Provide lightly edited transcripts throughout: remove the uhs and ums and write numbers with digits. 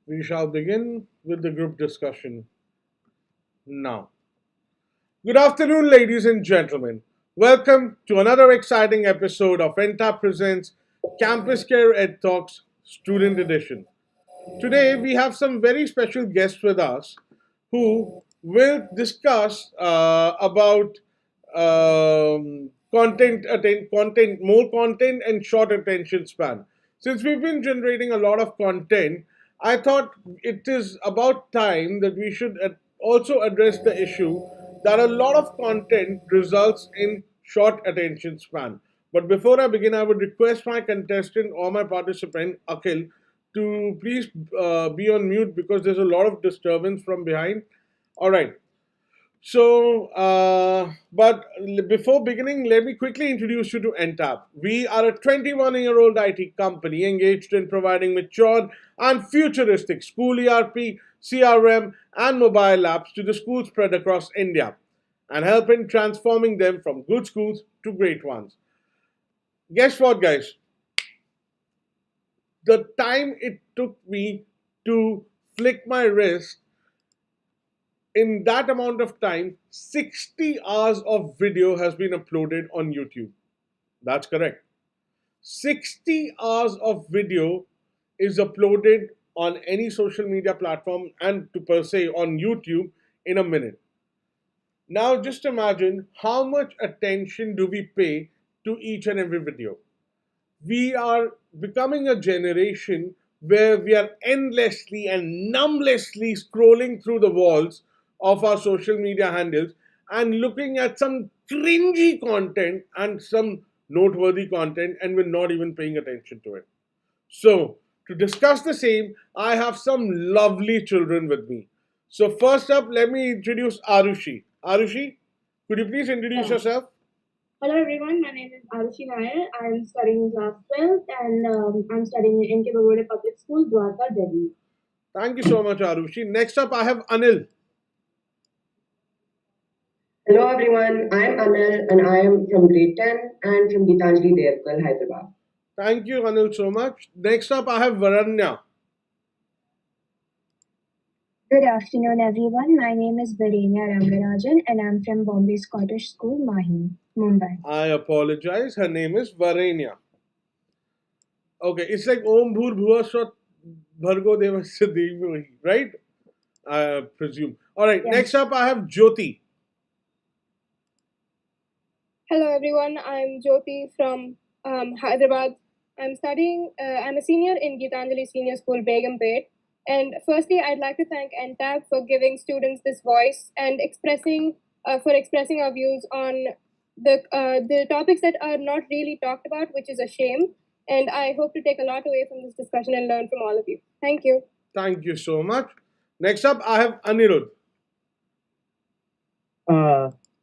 We shall begin with the group discussion now. Good afternoon, ladies and gentlemen. Welcome to another exciting episode of Entab Presents CampusCare EdTalks Student Edition. Today, we have some very special guests with us who will discuss about more content and short attention span. Since we've been generating a lot of content, I thought it is about time that we should also address the issue that a lot of content results in short attention span. But before I begin, I would request my contestant or my participant, Akhil, to please be on mute because there's a lot of disturbance from behind. All right. Before beginning, let me quickly introduce you to Entab. We are a 21-year-old IT company engaged in providing mature and futuristic school ERP, CRM, and mobile apps to the schools spread across India and help in transforming them from good schools to great ones. Guess what, guys? The time it took me to flick my wrist, in that amount of time, 60 hours of video has been uploaded on YouTube. That's correct. 60 hours of video is uploaded on any social media platform and to per se on YouTube in a minute. Now just imagine how much attention do we pay to each and every video. We are becoming a generation where we are endlessly and numblessly scrolling through the walls of our social media handles and looking at some cringy content and some noteworthy content, and we're not even paying attention to it. So, to discuss the same, I have some lovely children with me. So, first up, let me introduce Arushi. Arushi, could you please introduce Yeah. yourself? Hello everyone, my name is Arushi Nair. I'm studying class 12 and I'm studying in Entab Public School, Dwarka, Delhi. Thank you so much, Arushi. Next up, I have Anil. Hello everyone, I'm Anil and I am from grade 10 and from Gitanjali, Devakul, Hyderabad. Thank you, Anil, so much. Next up, I have Varanya. Good afternoon, everyone. My name is Rangarajan, and I'm from Bombay Scottish School, Mahim, Mumbai. I apologize. Her name is Varenya. Okay, it's like Om Bhur Bhuva Swat Bhargo Devasya Devi, right? I presume. All right, Yeah. next up, I have Jyoti. Hello everyone, I'm Jyoti from Hyderabad. I'm a senior in Gitanjali Senior School, Begumpet. And firstly, I'd like to thank Entab for giving students this voice and expressing our views on the topics that are not really talked about, which is a shame. And I hope to take a lot away from this discussion and learn from all of you. Thank you. Thank you so much. Next up, I have Anirudh.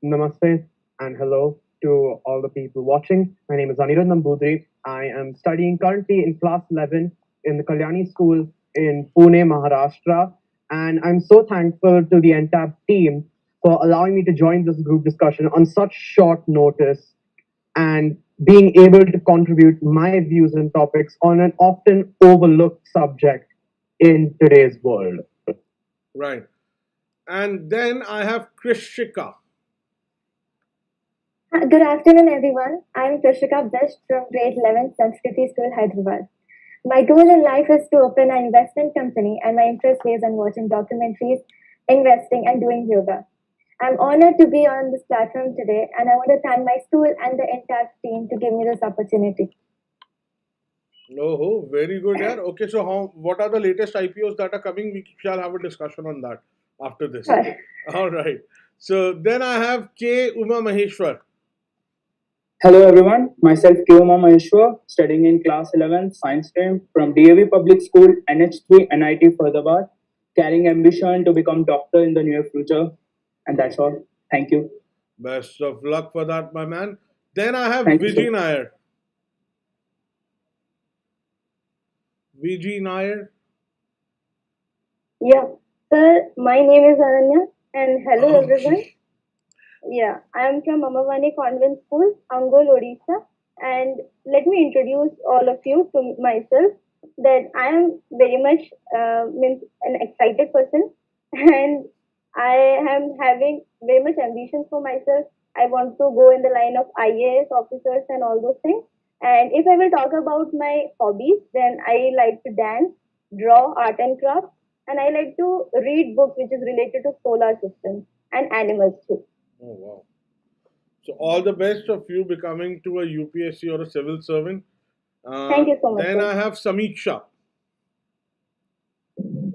Namaste and hello to all the people watching. My name is Anirudh Nambudri. I am studying currently in class 11 in the Kalyani School in Pune, Maharashtra. And I'm so thankful to the Entab team for allowing me to join this group discussion on such short notice and being able to contribute my views and topics on an often overlooked subject in today's world. Right. And then I have Krishika. Good afternoon, everyone. I'm Krishika Bisht from grade 11 Sanskriti School, Hyderabad. My goal in life is to open an investment company, and my interest lays on watching documentaries, investing, and doing yoga. I'm honored to be on this platform today, and I want to thank my school and the entire team to give me this opportunity. Oh, very good, yeah. Okay, so what are the latest IPOs that are coming? We shall have a discussion on that after this. Sure. All right. So then I have K. Uma Maheshwar. Hello everyone, myself Kyoma Maheshwar, studying in class 11 science stream from DAV Public School NH3 NIT Hyderabad, carrying ambition to become doctor in the near future. And that's all. Thank you. Best of luck for that, my man. Then I have Thank you, Vijay sir. Nair. Vijay Nair. Yeah, sir, my name is Ananya and hello everyone. Okay. Yeah, I am from Amarvani Convent School, Angol, Odisha. And let me introduce all of you to myself. that I am very much means an excited person, and I am having very much ambitions for myself. I want to go in the line of IAS officers and all those things. And if I will talk about my hobbies, then I like to dance, draw, art and craft, and I like to read books which is related to solar systems and animals too. Oh, wow. So, all the best of you becoming to a UPSC or a civil servant. Thank you so much, Then sir. I have Samiksha.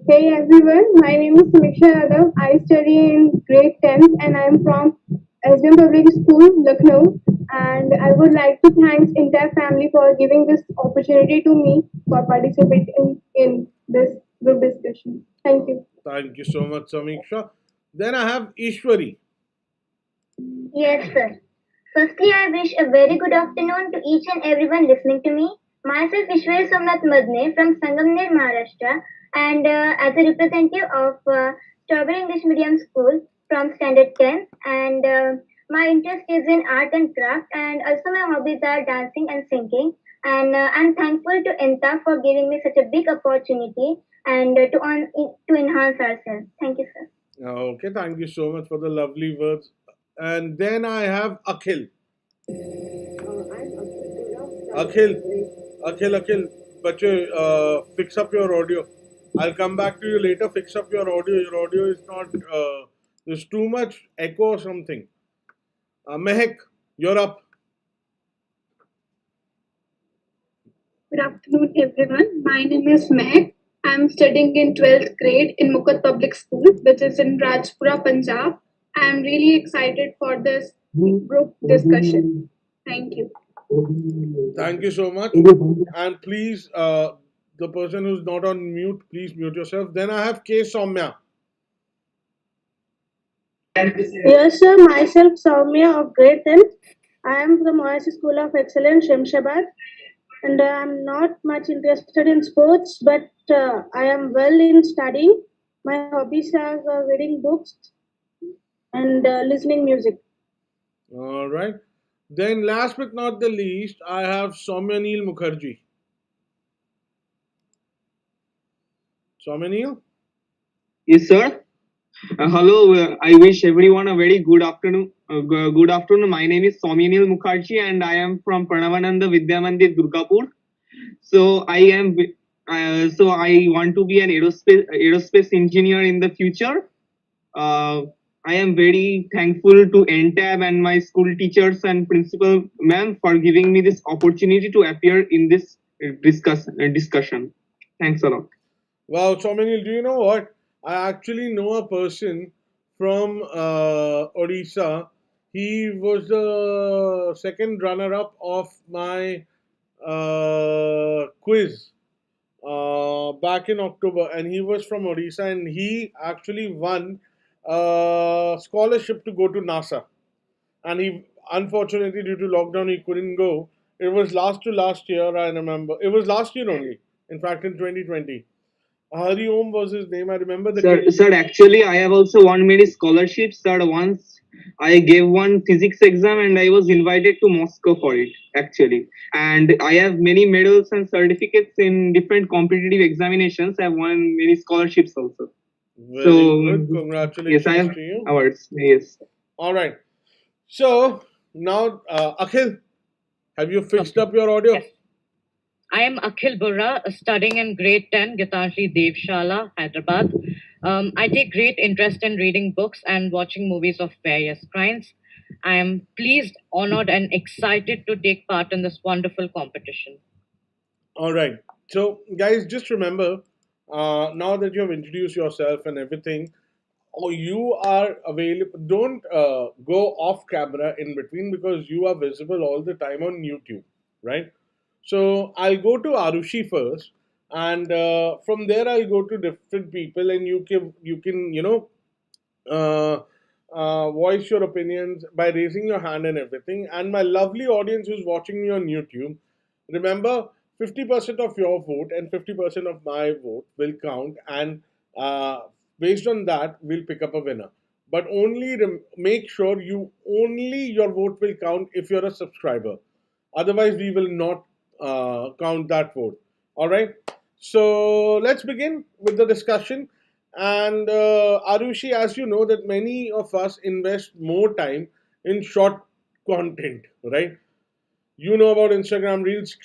Hey everyone, my name is Samiksha Yadav. I study in grade 10th and I am from SDM Public School, Lucknow. And I would like to thank entire family for giving this opportunity to me for participating in this group discussion. Thank you. Thank you so much, Samiksha. Then I have Ishwari. Yes, sir. Firstly, I wish a very good afternoon to each and everyone listening to me. Myself, Ishwari Somnath Madne from Sangamner, Maharashtra, and as a representative of Strawberry English Medium School from Standard 10. And my interest is in art and craft, and also my hobbies are dancing and singing. And I'm thankful to Entab for giving me such a big opportunity and to enhance ourselves. Thank you, sir. Okay, thank you so much for the lovely words. And then I have Akhil. Akhil, Akhil, bache, fix up your audio. I'll come back to you later. Fix up your audio. Your audio is not, there's too much echo or something. Mehek, you're up. Good afternoon, everyone. My name is Meg. I'm studying in 12th grade in Mukherjee Public School, which is in Rajpura, Punjab. I'm really excited for this group discussion. Thank you. Thank you so much. And please, the person who's not on mute, please mute yourself. Then I have K. Soumya. Yes, sir. Myself, Soumya of grade 10. I am from Oasis School of Excellence, Shemshabad, and I am not much interested in sports, but I am well in studying. My hobbies are reading books and listening music. All right. Then, last but not the least, I have Soumyaneel Mukherjee. Soumyaneel? Yes, sir. Hello. I wish everyone a very good afternoon. Good afternoon. My name is Soumyaneel Mukherjee, and I am from Pranavananda Vidyamandir, Durgapur. So I want to be an aerospace engineer in the future. I am very thankful to Entab and my school teachers and principal ma'am for giving me this opportunity to appear in this discussion. Thanks a lot. Wow, Soumyaneel, do you know what? I actually know a person from Odisha. He was the second runner up of my quiz back in October, and he was from Odisha, and he actually won a scholarship to go to NASA. And he, unfortunately, due to lockdown, he couldn't go. It was last to last year, I remember. It was last year only, in fact, in 2020. Hari Om was his name. I remember the kid. Sir, actually, I have also won many scholarships. Sir, once I gave one physics exam and I was invited to Moscow for it, actually. And I have many medals and certificates in different competitive examinations. I have won many scholarships also. Very good. Congratulations yes, I have to you. awards. Yes. All right. So now, Akhil, have you fixed up your audio? Yes. I am Akhil Burra, studying in grade 10, Gitanjali Devshala, Hyderabad. I take great interest in reading books and watching movies of various kinds. I am pleased, honored, and excited to take part in this wonderful competition. All right. So, guys, just remember, now that you have introduced yourself and everything, you are available. Don't go off camera in between because you are visible all the time on YouTube, right? So I'll go to Arushi first, and from there I'll go to different people, and you can uh, voice your opinions by raising your hand and everything. And my lovely audience who's watching me on YouTube, remember 50% of your vote and 50% of my vote will count, and based on that, we'll pick up a winner. But only make sure only your vote will count if you're a subscriber. Otherwise, we will not count that vote. All right. So let's begin with the discussion. And Arushi, as you know, that many of us invest more time in short content, right? You know about Instagram Reels,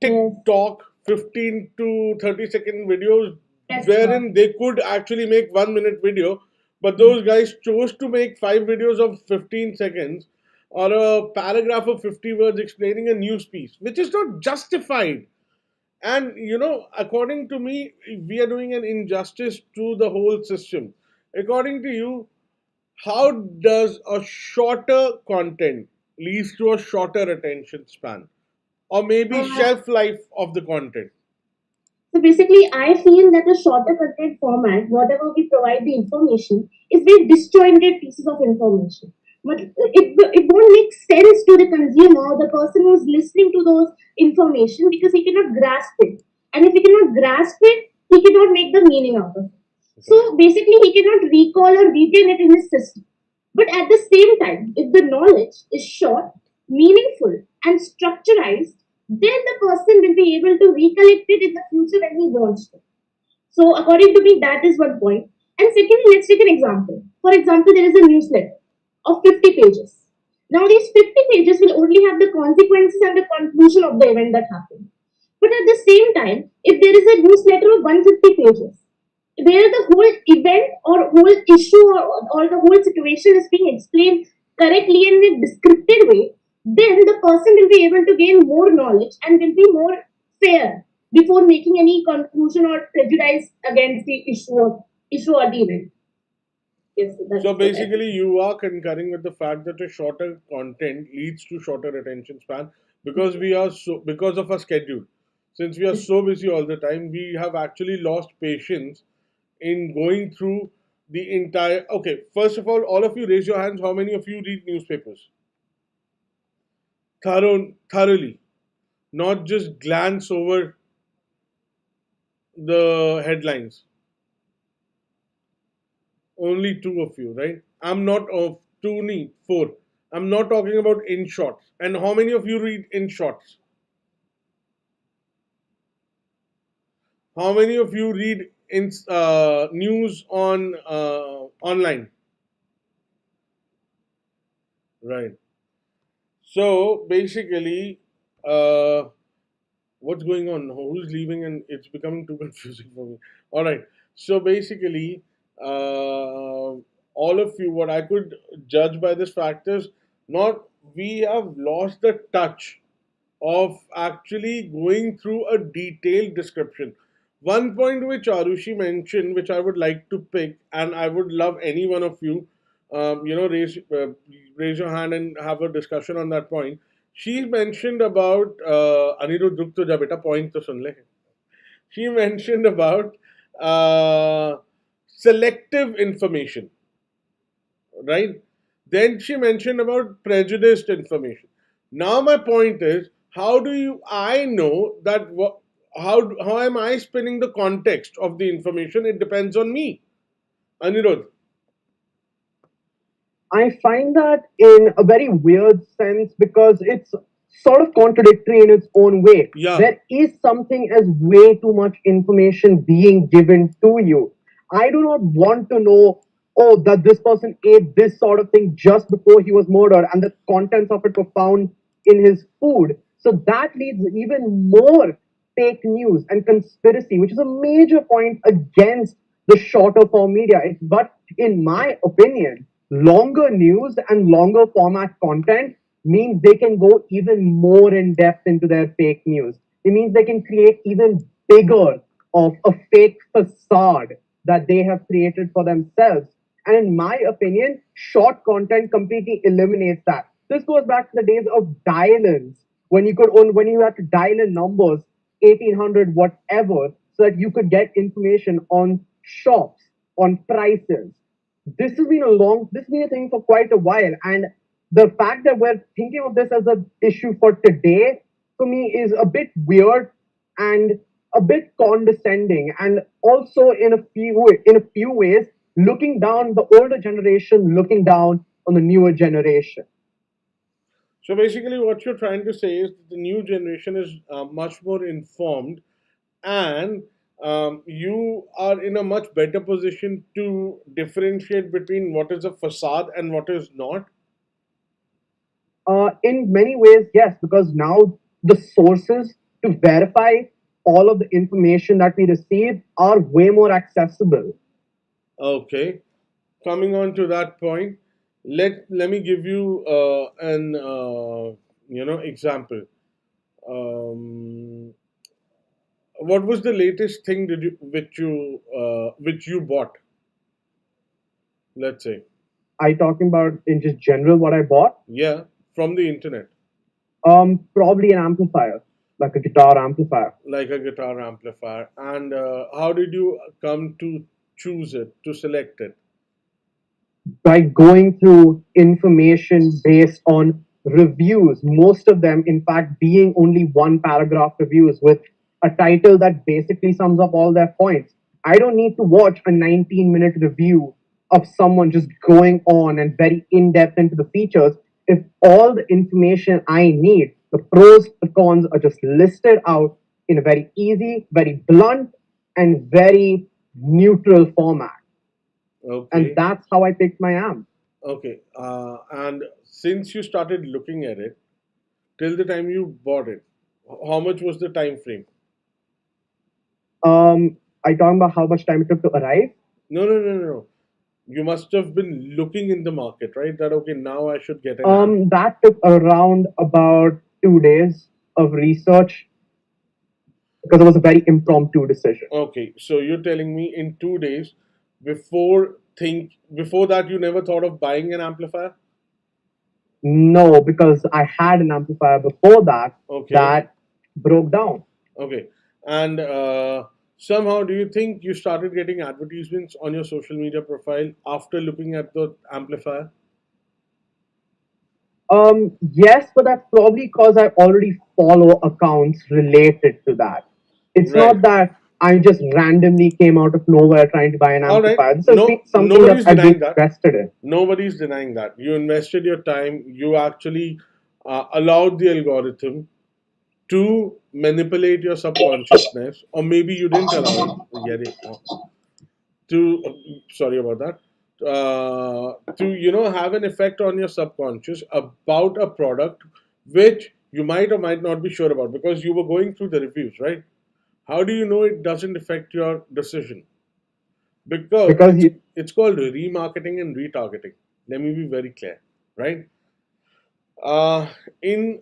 TikTok, 15 to 30-second videos, wherein they could actually make 1 minute video, but those guys chose to make 5 videos of 15 seconds or a paragraph of 50 words explaining a news piece, which is not justified. And according to me, we are doing an injustice to the whole system. According to you, how does a shorter content leads to a shorter attention span or maybe shelf life of the content? So basically, I feel that a shorter content format, whatever we provide the information, is very disjointed pieces of information. But it won't make sense to the consumer, the person who's listening to those information, because he cannot grasp it. And if he cannot grasp it, he cannot make the meaning out of it. So basically, he cannot recall or retain it in his system. But at the same time, if the knowledge is short, meaningful, and structurized, then the person will be able to recollect it in the future when he wants to. So, according to me, that is one point. And secondly, let's take an example. For example, there is a newsletter of 50 pages. Now, these 50 pages will only have the consequences and the conclusion of the event that happened. But at the same time, if there is a newsletter of 150 pages, where the whole event or whole issue or the whole situation is being explained correctly and in a descriptive way, then the person will be able to gain more knowledge and will be more fair before making any conclusion or prejudice against the issue or the event. Yes, so that's So what I think. basically, you are concurring with the fact that a shorter content leads to shorter attention span because we are because of our schedule. Since we are so busy all the time, we have actually lost patience in going through the entire. Okay, first of all of you raise your hands. How many of you read newspapers? Thoroughly, not just glance over the headlines. Only two of you, right? I'm not of two, need four. I'm not talking about in shots. And how many of you read in shots? How many of you read in news on online? Right. So basically, uh, what's going on? Who's leaving? And it's becoming too confusing for me. All right. So basically, all of you, what I could judge by this fact is not we have lost the touch of actually going through a detailed description. One point which Arushi mentioned, which I would like to pick, and I would love any one of you, raise your hand and have a discussion on that point. She mentioned about Anirudh ruk to ja beta point to sun le. She mentioned about uh, selective information, right? Then she mentioned about prejudiced information. Now my point is, how do you I know that how am I spinning the context of the information? It depends on me. Anirudh. I find that in a very weird sense because it's sort of contradictory in its own way. Yeah. There is something as way too much information being given to you. I do not want to know, oh, that this person ate this sort of thing just before he was murdered and the contents of it were found in his food. So that leads even more fake news and conspiracy, which is a major point against the shorter form media. But in my opinion, longer news and longer format content means they can go even more in depth into their fake news. It means they can create even bigger of a fake facade that they have created for themselves. And in my opinion, short content completely eliminates that. This goes back to the days of dial-ins when when you had to dial in numbers 1800 whatever so that you could get information on shops, on prices. This has been a thing for quite a while, and the fact that we're thinking of this as an issue for today for me is a bit weird and a bit condescending, and also in a few ways looking down the older generation, looking down on the newer generation. So basically, what you're trying to say is that the new generation is much more informed, and you are in a much better position to differentiate between what is a facade and what is not. In many ways, yes, because now the sources to verify all of the information that we receive are way more accessible. Okay, coming on to that point, let me give you an example. Um, what was the latest thing did you which you bought? Let's say, I talking about in just general what I bought. yeah, from the internet, Probably an amplifier, like a guitar amplifier. like a guitar amplifier. And how did you come to choose it, to select it? By going through information based on reviews, most of them, in fact, being only one paragraph reviews with a title that basically sums up all their points. I don't need to watch a 19-minute review of someone just going on and very in depth into the features if all the information I need, the pros, the cons, are just listed out in a very easy, very blunt, and very neutral format. And Okay, that's how I picked my amp. okay. And since you started looking at it till the time you bought it, how much was the time frame? I talking about how much time it took to arrive. No, no, no, no, no. You must have been looking in the market, right? That okay, now I should get an amp. That took around about 2 days of research because it was a very impromptu decision. Okay, so you're telling me in 2 days before that you never thought of buying an amplifier? No, because I had an amplifier before that Okay, that broke down. okay. And somehow, do you think you started getting advertisements on your social media profile after looking at the amplifier? Yes, but that's probably because I already follow accounts related to that. It's Right. not that I just randomly came out of nowhere trying to buy an All right. amplifier. This has been No, something that nobody's I've been denying that. invested in. Nobody's denying that. You invested your time. You actually allowed the algorithm to manipulate your subconsciousness, or maybe you didn't allow it. To sorry about that. To have an effect on your subconscious about a product which you might or might not be sure about because you were going through the reviews, right? How do you know it doesn't affect your decision? Because Because it's called remarketing and retargeting. Let me be very clear, right? In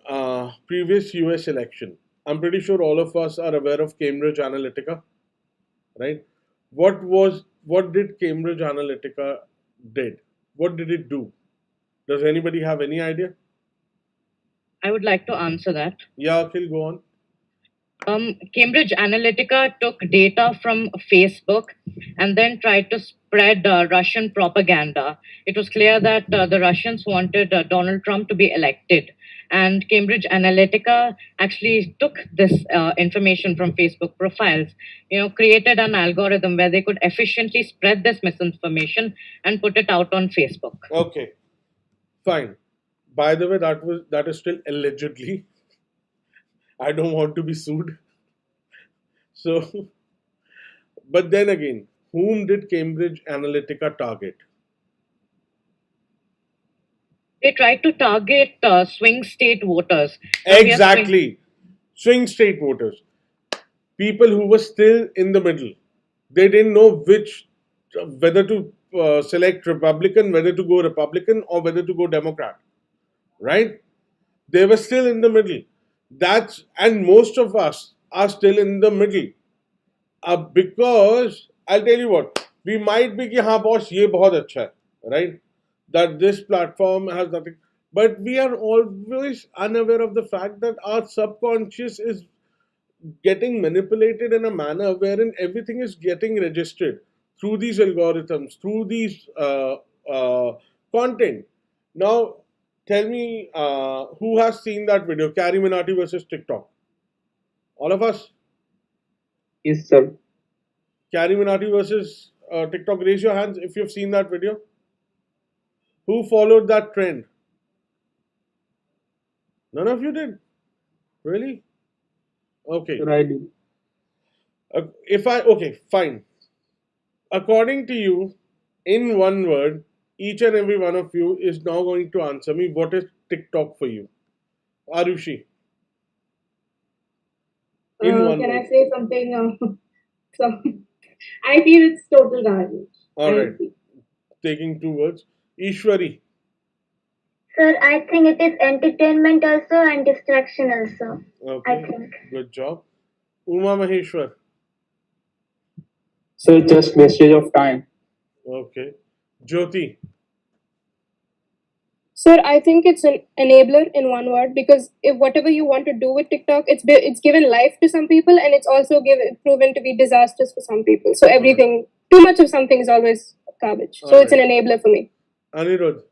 previous US election, I'm pretty sure all of us are aware of Cambridge Analytica, right? What did Cambridge Analytica did? What did it do? Does anybody have any idea? I would like to answer that. Yeah, Akhil, go on. Cambridge Analytica took data from Facebook and then tried to spread Russian propaganda. It was clear that the Russians wanted Donald Trump to be elected. And Cambridge Analytica actually took this information from Facebook profiles, created an algorithm where they could efficiently spread this misinformation and put it out on Facebook. Okay, fine. By the way, that is still allegedly. I don't want to be sued. So, but then again, whom did Cambridge Analytica target? They tried to target swing state voters. Now, we are swing- Exactly. Swing state voters. People who were still in the middle. They didn't know whether to select Republican, whether to go Republican, or whether to go Democrat. Right? They were still in the middle. And most of us are still in the middle. Because I'll tell you what, we might be कि हाँ boss ये बहुत अच्छा है, right? That this platform has nothing, but we are always unaware of the fact that our subconscious is getting manipulated in a manner wherein everything is getting registered through these algorithms, through these content. Now, tell me who has seen that video, Carrie Minati versus TikTok? All of us? Yes, sir. Carrie Minati versus TikTok. Raise your hands if you've seen that video. Who followed that trend? None of you did. Really? Okay. Riley. If I okay, fine. According to you, in one word, each and every one of you is now going to answer me what is TikTok for you. Arushi, in one Can I word. say something? So, I feel it's total garbage. All I right, feel. taking two words. Ishwari. Sir, I think it is entertainment also and distraction also. I Okay, think. good job. Uma Maheshwar. So just wastage of time. Okay. Jyoti. Sir, I think it's an enabler in one word because if whatever you want to do with TikTok, it's given life to some people and it's also proven to be disastrous for some people. So All right. everything, too much of something is always garbage. All So it's an right. enabler for me. Anirudh.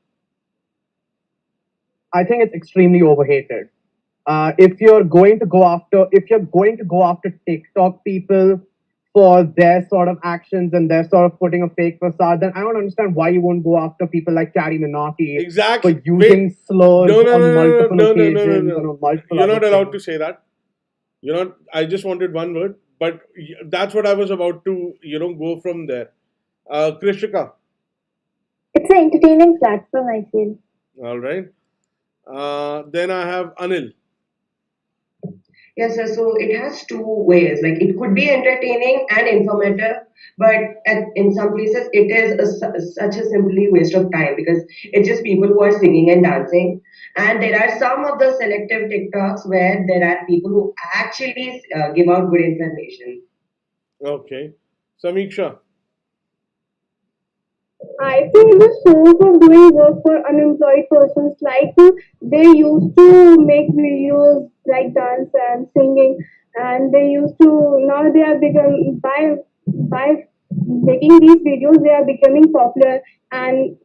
I think it's extremely overhated. If you're going to go after TikTok people for their sort of actions and their sort of putting a fake facade, then I don't understand why you won't go after people like Carrie Minotti for Exactly. using Wait. slurs No, no, on no, no, multiple no, no, no, no, occasions and no. on multiple You're other not allowed to things. say that. You're not. I just wanted one word, but that's what I was about to, go from there. Krishika. It's an entertaining platform, I feel. All right. Then I have Anil. Yes, sir. So it has two ways. Like it could be entertaining and informative, but in some places it is such a simply waste of time because it's just people who are singing and dancing. And there are some of the selective TikToks where there are people who actually give out good information. Okay. Samiksha. I feel the source of doing work for unemployed persons like they used to make videos like dance and singing, and they used to now they are become by making these videos they are becoming popular and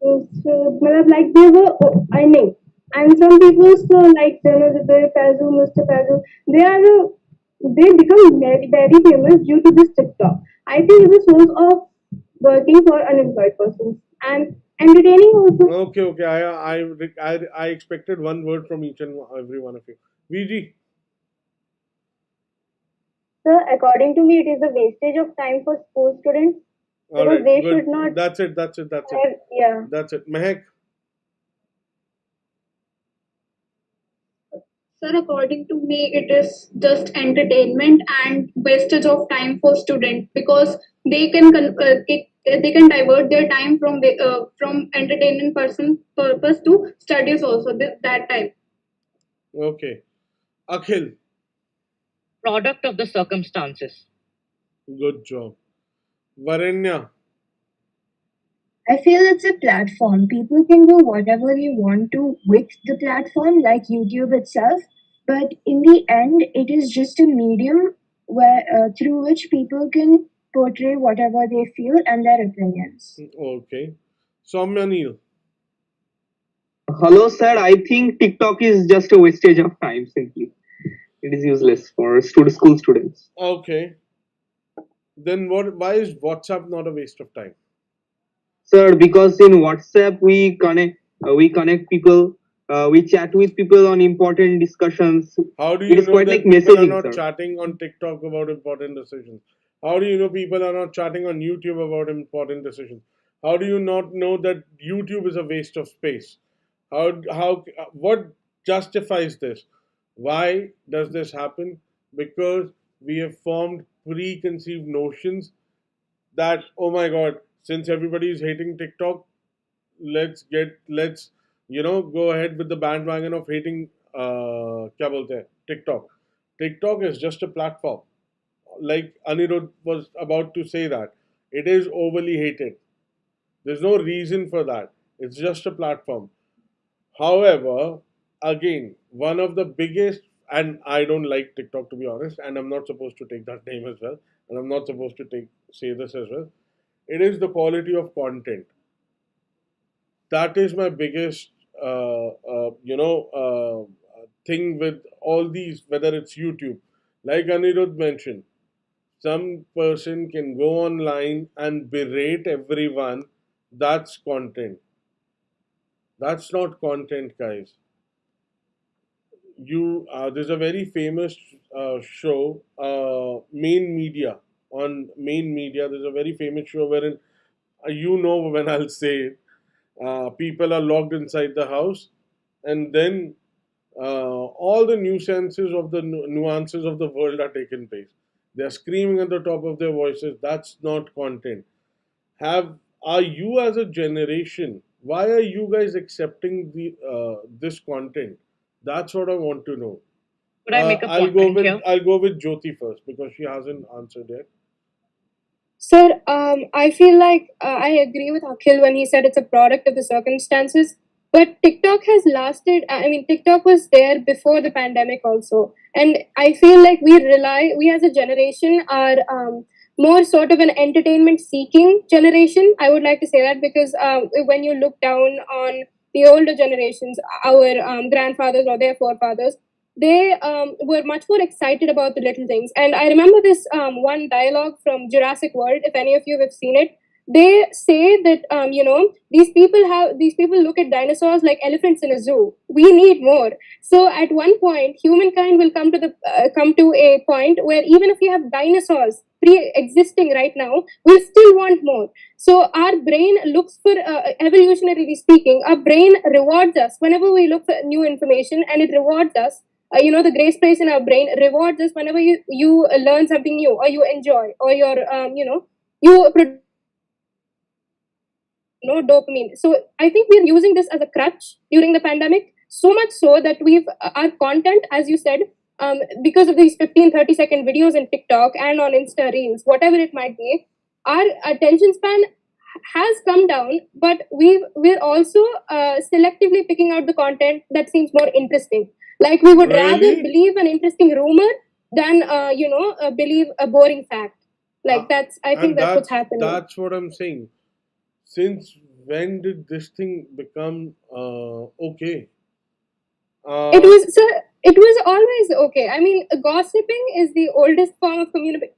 so like they were earning. And some people so like Pazu, Mr. Pazu, they are they become very famous due to this TikTok. I think it's a source of working for unemployed persons and entertaining also. Okay, okay. I expected one word from each and every one of you. VG. So, according to me, it is a wastage of time for school students All because right. they should Good. not That's it. That's it. That's it. have, yeah. That's it. Mehak. Sir, according to me, it is just entertainment and wastage of time for students because they can divert their time from entertainment person purpose to studies also that time. Okay. Akhil. Product of the circumstances. Good job. Varenya. I feel it's a platform. People can do whatever they want to with the platform, like YouTube itself. But in the end, it is just a medium where through which people can portray whatever they feel and their opinions. Okay. Soumyaneel. Hello, sir. I think TikTok is just a wastage of time. Simply, it is useless for school students. Okay. Then what? Why is WhatsApp not a waste of time? Sir, because in WhatsApp we connect people, we chat with people on important discussions. How do It you is know quite like that people are messaging, not sir. chatting on TikTok about important decisions? How do you know people are not chatting on YouTube about important decisions? How do you not know that YouTube is a waste of space? What justifies this? Why does this happen? Because we have formed preconceived notions that, oh my god, since everybody is hating TikTok, let's go ahead with the bandwagon of hating क्या बोलते हैं TikTok. TikTok is just a platform. Like Anirudh was about to say that it is overly hated. There's no reason for that. It's just a platform. However, again, one of the biggest, and I don't like TikTok to be honest, and I'm not supposed to take that name as well, and I'm not supposed to say this as well. It is the quality of content. That is my biggest thing with all these, whether it's YouTube. Like Anirudh mentioned, some person can go online and berate everyone. That's content. That's not content, guys. there's a very famous show, Main Media. On Main Media, there's a very famous show wherein when I'll say it, people are locked inside the house, and then all the nuisances of the nuances of the world are taking place. They're screaming at the top of their voices. That's not content. Have Are you as a generation? Why are you guys accepting this content? That's what I want to know. Could I make a point here? I'll go with Jyoti first because she hasn't answered yet. Sir, I feel like I agree with Akhil when he said it's a product of the circumstances. But TikTok has lasted. I mean, TikTok was there before the pandemic also, and I feel like we as a generation are more sort of an entertainment-seeking generation. I would like to say that because when you look down on the older generations, our grandfathers or their forefathers, they were much more excited about the little things. And I remember this one dialogue from Jurassic World. If any of you have seen it, they say that these people look at dinosaurs like elephants in a zoo. We need more. So at one point, humankind will come to a point where even if you have dinosaurs pre-existing right now, we'll still want more. So our brain looks for, evolutionarily speaking, our brain rewards us whenever we look for new information, and it rewards us. The grace price in our brain rewards us whenever you learn something new, or you enjoy, or you produce dopamine. So I think we're using this as a crutch during the pandemic, so much so that our content, as you said, because of these 15-30 second videos in TikTok and on Insta Reels, whatever it might be, our attention span has come down, but we're also selectively picking out the content that seems more interesting. Like we would rather Really? believe an interesting rumor than believe a boring fact. Like I think that's what's happening. That's what I'm saying. Since when did this thing become okay? It was always okay. I mean, gossiping is the oldest form of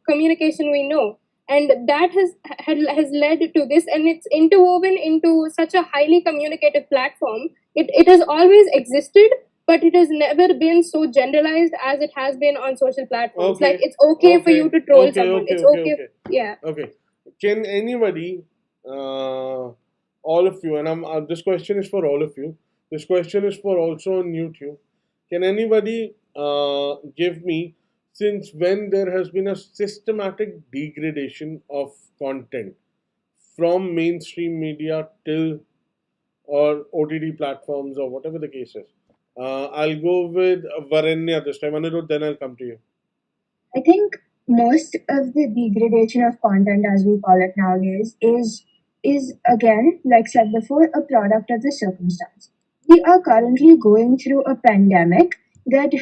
communication we know, and that has led to this, and it's interwoven into such a highly communicative platform. It has always existed, but it has never been so generalized as it has been on social platforms. Okay. Like it's okay for you to troll someone. Okay, It's okay, okay. Yeah. Okay. Can anybody, all of you, and this question is for all of you. This question is for also on YouTube. Can anybody give me, since when there has been a systematic degradation of content from mainstream media till or OTT platforms or whatever the case is? I'll go with Varenya this time. Anirudh, then I'll come to you. I think most of the degradation of content, as we call it nowadays, is again, like said before, a product of the circumstance. We are currently going through a pandemic that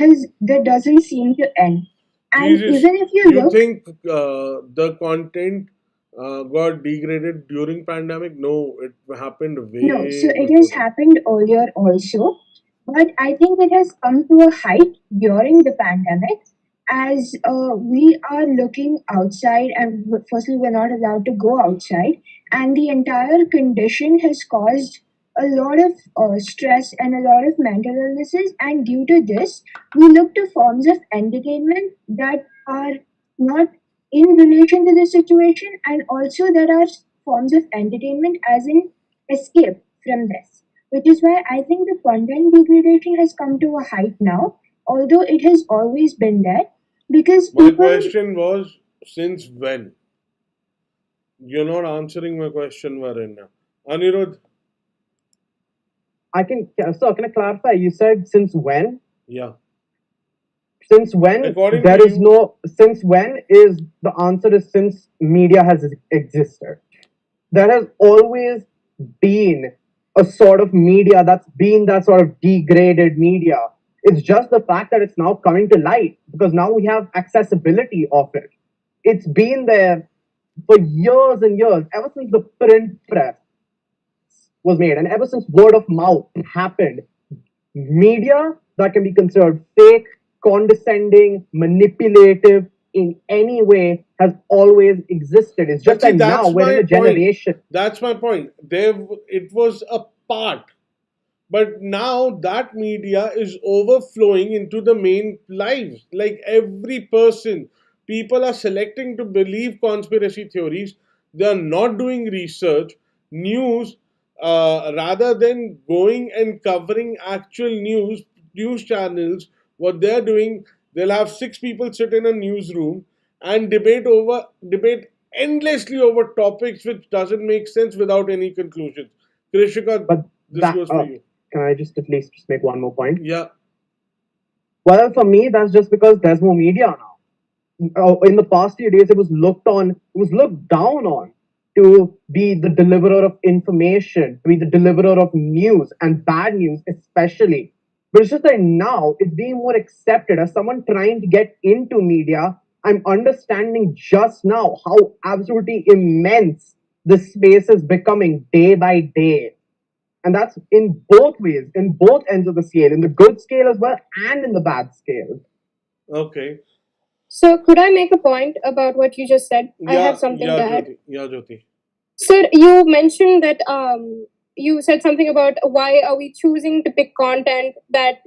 doesn't seem to end. And Jesus, even if you you look, think the content got degraded during pandemic? No, it happened no, so way it before has that. happened earlier also, but I think it has come to a height during the pandemic as we are looking outside, and firstly, we're not allowed to go outside, and the entire condition has caused a lot of stress and a lot of mental illnesses. And due to this, we look to forms of entertainment that are not in relation to the situation, and also there are forms of entertainment as in escape from this, which is why I think the content degradation has come to a height now, although it has always been there, because My people. question was, since when? You're not answering my question, Varenya. Anirudh, Can I clarify? You said since when? yeah. Since when According there to is you, no since when is the answer is since media has existed. There has always been a sort of media that's been that sort of degraded media. It's just the fact that it's now coming to light because now we have accessibility of it. It's been there for years and years, ever since the print press was made, and ever since word of mouth happened. Media that can be considered fake, condescending, manipulative in any way has always existed. It's just but see, that now that's we're in my a point. generation. That's my point. It was a part. But now that media is overflowing into the main lives. Like every person, people are selecting to believe conspiracy theories. They are not doing research, news, rather than going and covering actual news channels. What they're doing, they'll have six people sit in a newsroom and debate endlessly over topics which doesn't make sense without any conclusions. Krishika, But this that, goes for you. can I just at least just make one more point? Yeah. Well, for me, that's just because there's more media now. In the past few days, it was looked down on to be the deliverer of information, to be the deliverer of news and bad news, especially. But it's just that now it's being more accepted. As someone trying to get into media, I'm understanding just now how absolutely immense this space is becoming day by day. And that's in both ways, in both ends of the scale, in the good scale as well and in the bad scale. Okay. So, could I make a point about what you just said? I Yeah. have something Yeah, to add. Jyoti. Yeah, Jyoti. Sir, you mentioned that you said something about why are we choosing to pick content that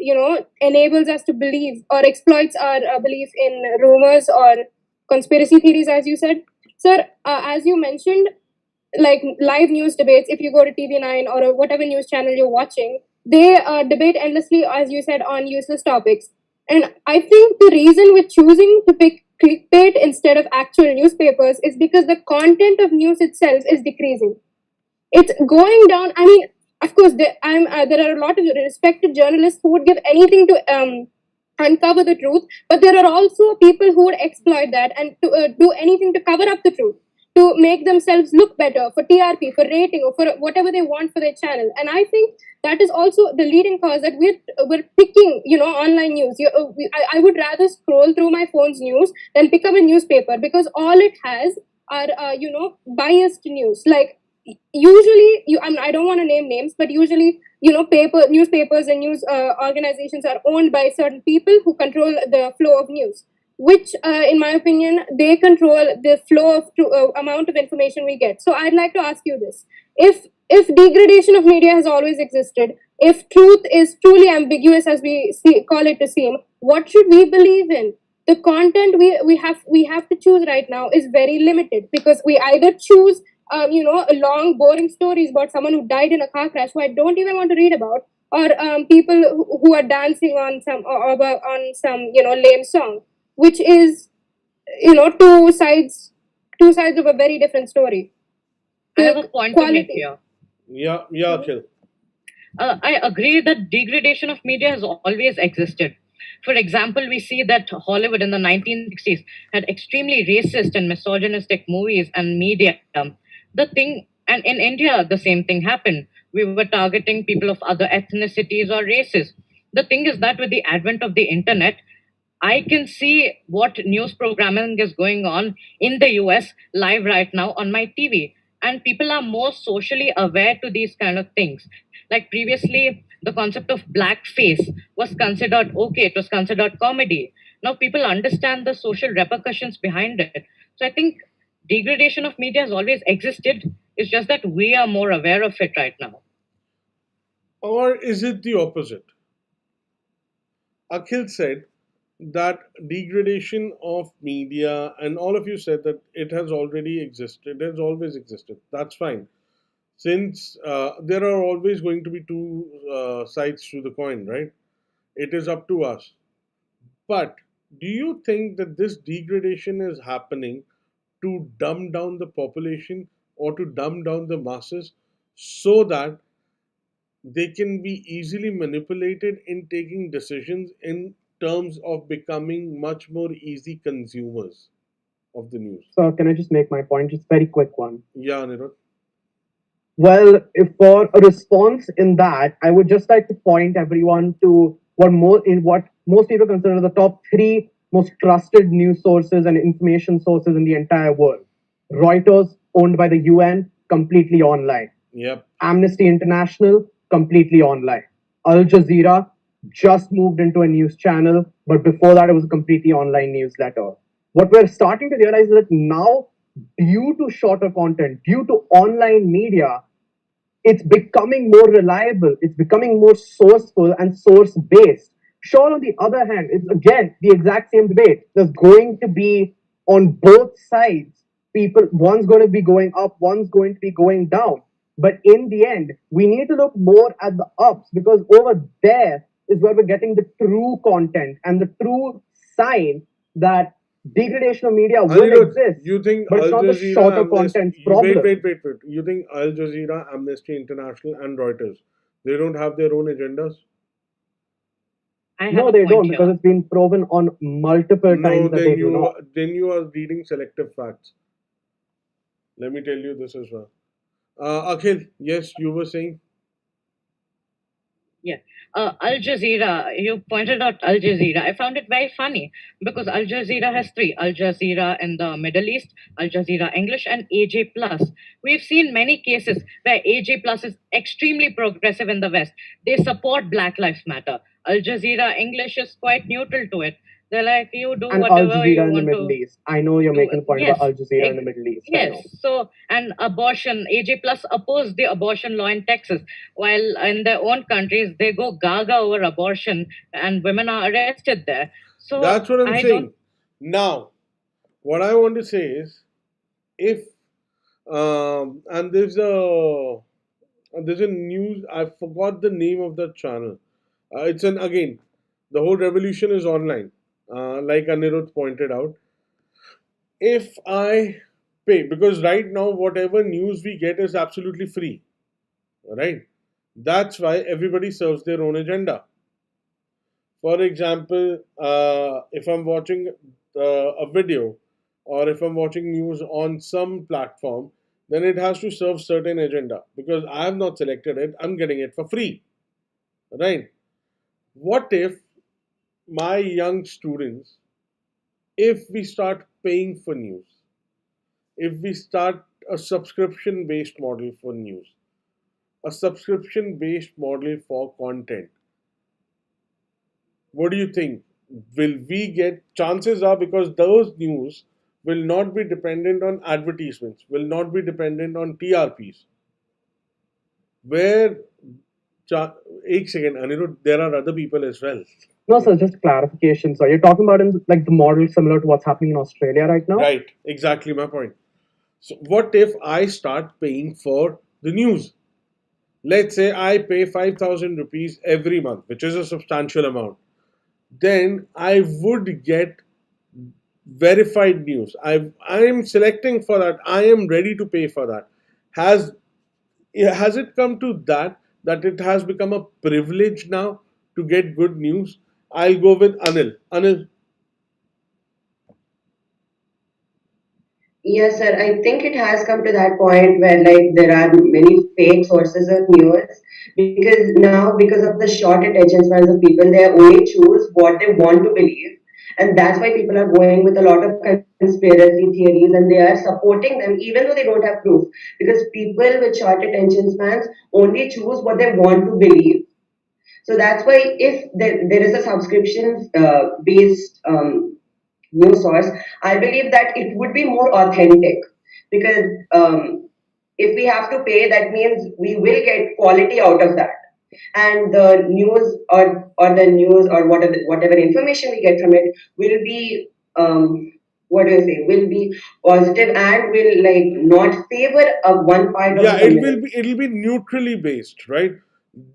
enables us to believe or exploits our belief in rumors or conspiracy theories, as you said. Sir, as you mentioned, like live news debates, if you go to TV9 or whatever news channel you're watching, they debate endlessly, as you said, on useless topics. And I think the reason we're choosing to pick clickbait instead of actual newspapers is because the content of news itself is decreasing. It's going down. I mean, of course, there are a lot of respected journalists who would give anything to uncover the truth, but there are also people who would exploit that and to do anything to cover up the truth, to make themselves look better for TRP, for rating, or for whatever they want for their channel. And I think that is also the leading cause that we're picking, online news. I would rather scroll through my phone's news than pick up a newspaper, because all it has are biased news. Like usually, I don't want to name names, but usually newspapers and news organizations are owned by certain people who control the flow of news, which in my opinion they control the flow of amount of information we get. So I'd like to ask you this: if degradation of media has always existed, if truth is truly ambiguous as call it to seem, what should we believe in? The content we have to choose right now is very limited, because we either choose long long boring stories about someone who died in a car crash who I don't even want to read about, or people who are dancing on some lame song, which is two sides of a very different story. I have a point to make here. Yeah, yeah, Akhil. I agree that degradation of media has always existed. For example, we see that Hollywood in the 1960s had extremely racist and misogynistic movies and media. The thing, and in India, the same thing happened. We were targeting people of other ethnicities or races. The thing is that with the advent of the internet, I can see what news programming is going on in the US live right now on my TV. And people are more socially aware to these kind of things. Like previously, the concept of blackface was considered okay, it was considered comedy. Now people understand the social repercussions behind it. So I think degradation of media has always existed. It's just that we are more aware of it right now. Or is it the opposite? Akhil said that degradation of media, and all of you said that it has already existed, it has always existed. That's fine. Since there are always going to be two sides to the coin, right? It is up to us. But do you think that this degradation is happening to dumb down the population or to dumb down the masses so that they can be easily manipulated in taking decisions in terms of becoming much more easy consumers of the news? So can I just make my point? Just very quick one. Yeah, Anirudh. Well, if for a response in that, I would just like to point everyone to what most people consider the top three most trusted news sources and information sources in the entire world. Reuters, owned by the UN, completely online. Yep. Amnesty International, completely online. Al Jazeera just moved into a news channel, but before that, it was a completely online newsletter. What we're starting to realize is that now, due to shorter content, due to online media, it's becoming more reliable, it's becoming more sourceful and source based. Sure, on the other hand, it's again the exact same debate. There's going to be on both sides people, one's going to be going up, one's going to be going down. But in the end, we need to look more at the ups, because over there is where we're getting the true content and the true sign that degradation of media will Anirudh, exist, you think but it's Al not the Jazeera, shorter Amnesty, content's wait, problem. wait, wait, wait. You think Al Jazeera, Amnesty International, and Reuters, they don't have their own agendas? I have No, a they point don't, because here. it's been proven on multiple No, times that they do not. then you are reading selective facts. Let me tell you this as well. Akhil, yes, you were saying. Yeah. Al Jazeera, you pointed out Al Jazeera. I found it very funny because Al Jazeera has three: Al Jazeera in the Middle East, Al Jazeera English, and AJ Plus. We've seen many cases where AJ Plus is extremely progressive in the West. They support Black Lives Matter. Al Jazeera English is quite neutral to it. They're like, you do And Al whatever you Jazeera in the want Middle to East. I know you're do. making a point about Yes, Al Jazeera in the Middle East. I yes. know. So, and abortion, AJ Plus opposed the abortion law in Texas, while in their own countries they go gaga over abortion and women are arrested there. So That's what I'm I don't. saying. Now, what I want to say is, if and there's a news. I forgot the name of the channel. It's an again, the whole revolution is online. Like Anirudh pointed out, if I pay, because right now whatever news we get is absolutely free, right? That's why everybody serves their own agenda. For example, if I'm watching a video, or if I'm watching news on some platform, then it has to serve certain agenda because I have not selected it. I'm getting it for free, right? What if my young students, if we start paying for news, if we start a subscription based model for news, a subscription based model for content, what do you think? Will we get, chances are, because those news will not be dependent on advertisements, will not be dependent on TRPs. Where, cha- एक second, Anirudh, there are other people as well. No, sir, just clarification. So you're talking about in like the model similar to what's happening in Australia right now? Right, exactly my point. So, what if I start paying for the news? Let's say I pay 5,000 rupees every month, which is a substantial amount. Then I would get verified news. I am selecting for that. I am ready to pay for that. Has has it come to that it has become a privilege now to get good news? I'll go with Anil. Anil, Yes, sir. I think it has come to that point where like there are many fake sources of news because now because of the short attention spans of people, they only choose what they want to believe, and that's why people are going with a lot of conspiracy theories and they are supporting them even though they don't have proof because people with short attention spans only choose what they want to believe. So that's why if there is a subscription based news source, I believe that it would be more authentic because if we have to pay, that means we will get quality out of that. And the news or the news or whatever information we get from it will be what do you say will be positive and will like not favor one part of yeah, the community. it'll be neutrally based, right?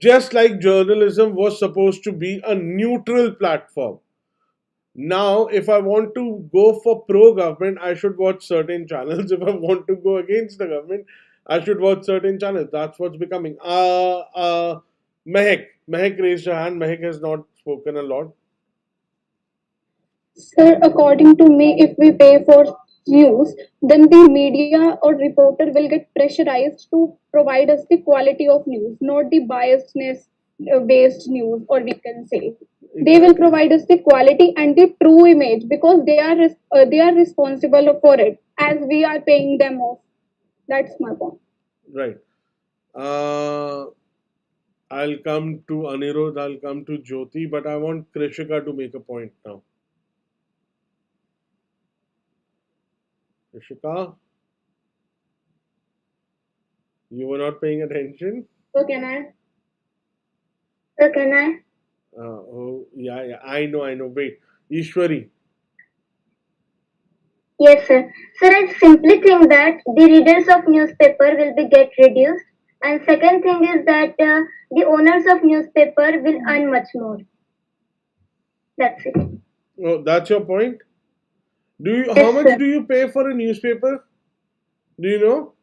Just like journalism was supposed to be a neutral platform. Now, if I want to go for pro government, I should watch certain channels. If I want to go against the government, I should watch certain channels. That's what's becoming. Mehek raised her hand. Mehek has not spoken a lot. Sir, according to me, if we pay for news, then the media or reporter will get pressurized to provide us the quality of news, not the biasness based news, or we can say. They will Exactly. provide us the quality and the true image because they are responsible for it as we are paying them off. That's my point. Right. Uh, I'll come to Anirudh. I'll come to Jyoti, but I want Krishika to make a point now. Krishika. You were not paying attention? So can I? So can I? Oh, yeah, yeah. I know. Wait. Ishwari. Yes, sir. Sir, I simply think that the readers of newspaper will be get reduced, and second thing is that the owners of newspaper will earn much more. That's it. Oh, that's your point? How Yes, much sir. do you pay for a newspaper? Do you know?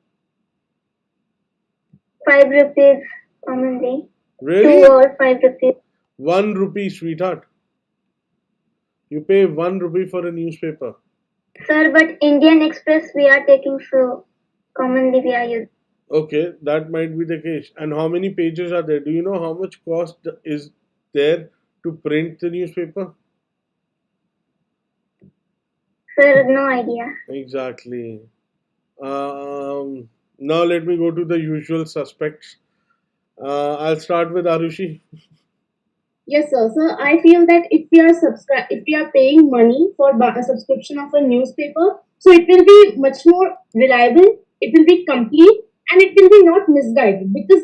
5 rupees commonly. Two Really? or 5 rupees. 1 rupee, sweetheart. You pay 1 rupee for a newspaper. Sir, but Indian Express we are taking so commonly we are using. Okay, that might be the case. And how many pages are there? Do you know how much cost is there to print the newspaper? Sir, no idea. Exactly. Now let me go to the usual suspects. I'll start with Arushi. Yes, sir. So I feel that if we are paying money for a subscription of a newspaper, so it will be much more reliable. It will be complete, and it will be not misguided. Because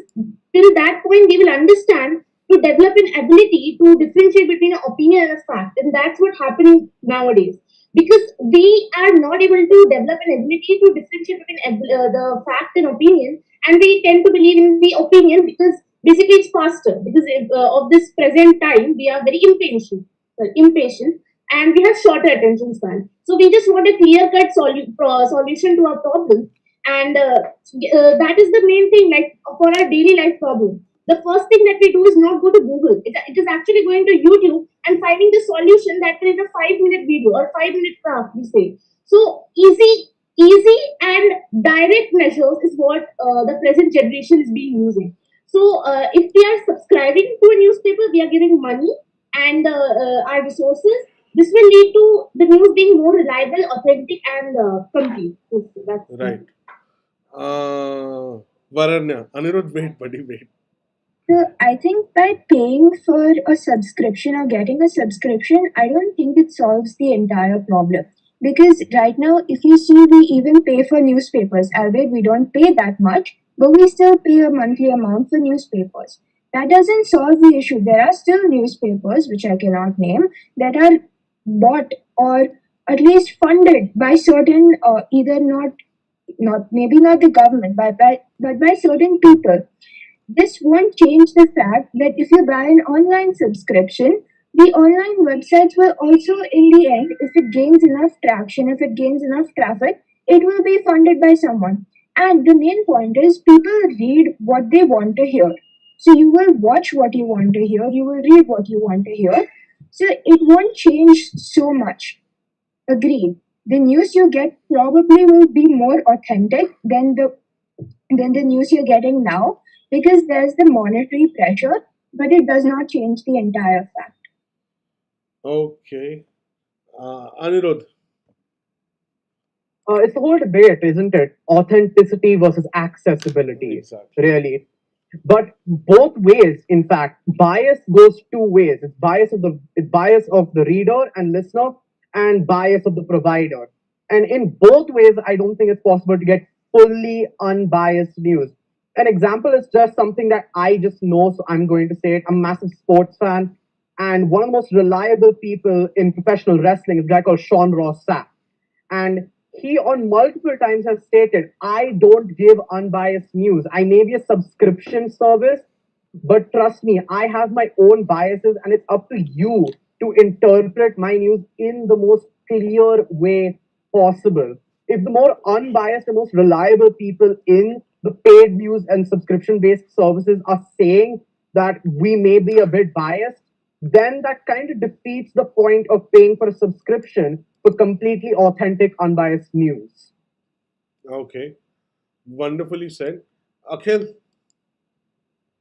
till that point, we will understand to develop an ability to differentiate between an opinion and a fact, and that's what happening nowadays. Because we are not able to develop an ability to differentiate between the fact and opinion, and we tend to believe in the opinion because basically it's faster because of this present time we are very impatient and we have shorter attention span, so we just want a clear cut solution to our problem, and that is the main thing, like for our daily life problem. The first thing that we do is not go to Google. It is actually going to YouTube and finding the solution that is a 5 minute video or 5 minute craft, we say. So easy and direct measures is what the present generation is being using. So if we are subscribing to a newspaper, we are giving money and our resources. This will lead to the news being more reliable, authentic, and complete. Yes, that's Right. Varanya. Anirudh, wait, buddy, wait. So I think by paying for a subscription or getting a subscription, I don't think it solves the entire problem. Because right now, if you see, we even pay for newspapers, albeit we don't pay that much, but we still pay a monthly amount for newspapers. That doesn't solve the issue. There are still newspapers, which I cannot name, that are bought or at least funded by certain, either not maybe not the government, but by certain people. This won't change the fact that if you buy an online subscription, the online websites will also, in the end, if it gains enough traction, if it gains enough traffic, it will be funded by someone. And the main point is people read what they want to hear. So you will watch what you want to hear, you will read what you want to hear. So it won't change so much. Agreed. The news you get probably will be more authentic than the news you're getting now because there's the monetary pressure, but it does not change the entire fact. Okay. Anirudh. It's the whole debate, isn't it? Authenticity versus accessibility, Exactly. really. But both ways, in fact, bias goes two ways. It's bias of the reader and listener, and bias of the provider. And in both ways, I don't think it's possible to get fully unbiased news. An example is just something that I just know, so I'm going to say it. I'm a massive sports fan, and one of the most reliable people in professional wrestling is a guy called Sean Ross Sapp. And he on multiple times has stated, I don't give unbiased news. I may be a subscription service, but trust me, I have my own biases, and it's up to you to interpret my news in the most clear way possible. If the more unbiased and most reliable people in the paid news and subscription based services are saying that we may be a bit biased, then that kind of defeats the point of paying for a subscription for completely authentic, unbiased news. Okay. Wonderfully said. Akhil.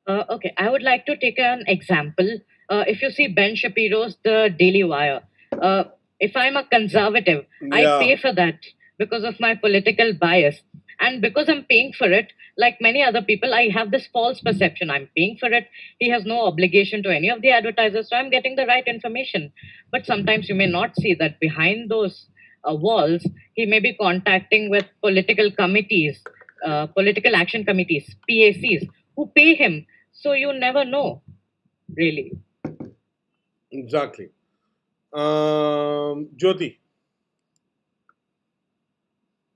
Okay, I would like to take an example. If you see Ben Shapiro's The Daily Wire, uh, if I'm a conservative, I Yeah. pay for that because of my political bias. And because I'm paying for it, like many other people, I have this false perception. I'm paying for it. He has no obligation to any of the advertisers, so I'm getting the right information. But sometimes you may not see that behind those walls, he may be contacting with political committees political action committees, PACs, who pay him. So you never know, really. Exactly. Jyoti.